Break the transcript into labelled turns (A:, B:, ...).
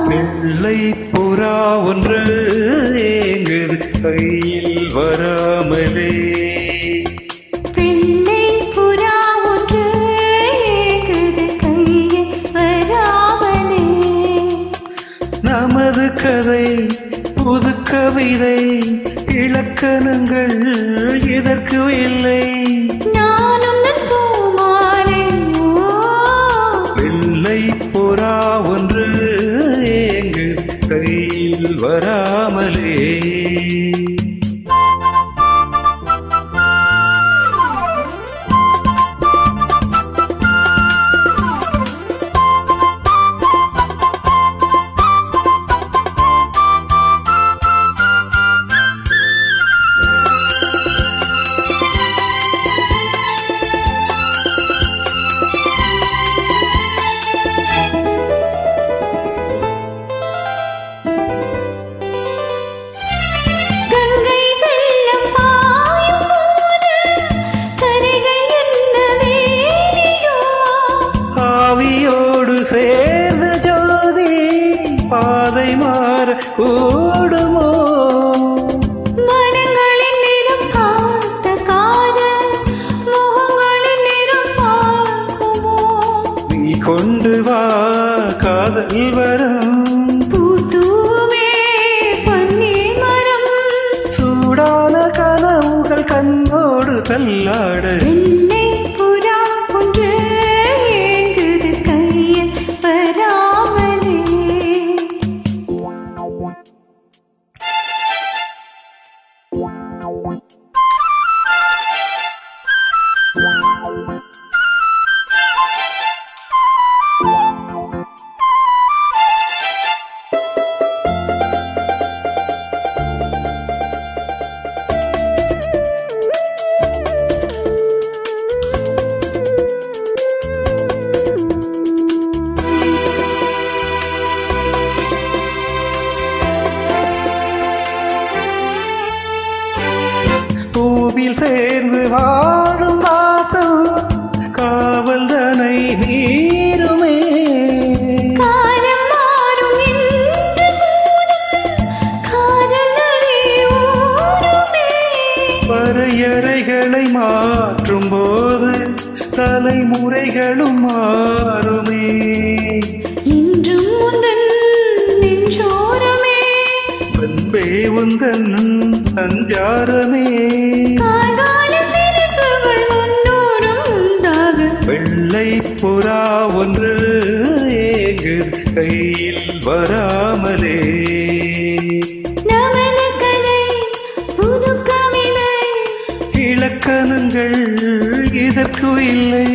A: வெள்ளை புறா ஒன்று ஏங்குது கையில் வராமலே.
B: வெள்ளை புறா ஒன்று ஏங்குது கையில் வராமலே.
A: நமது கதை புது கவிதை இலக்கணங்கள் இதற்கு இல்லை.
B: நானும் பூமாலை.
A: வெள்ளை புறா ஒன்று ஏங்கு கையில் வராமலே. சேர்ந்த ஜோதி பாதை மாற கூடுமோ?
B: மனங்களின் நிறம் பார்த்த காதல் முகங்களின் நிறம் பார்க்குமோ?
A: நீ கொண்டு வா காதல் வரம்.
B: பூத்தூவே பன்னீர் மரம்.
A: சூடான கனவுகள் கண்ணோடு தள்ளாட.
B: வெள்ளை புறா ஒன்று ஏங்குது கையில் வராமலே.
A: பூவில் சேர்ந்து வாழும் வாசம் காவல் தனை மீறுமே.
B: காலம் மாறும் இந்த பூதம் காதல் நதி ஊறுமே.
A: வரையறைகளை மாற்றும் போது தலைமுறைகளும் மாறுமே.
B: இன்றும் உந்தன் நெஞ்சோரமே.
A: அன்பே உந்தன் சஞ்சாரமே.
B: கார்கால சிரிப்புகள் முன்னோரும் உண்டாக.
A: வெள்ளை புறா ஒன்று ஏங்கு கையில் வராமலே.
B: நமது கதை புது கவிதை
A: இலக்கணங்கள் இதற்கு இல்லை.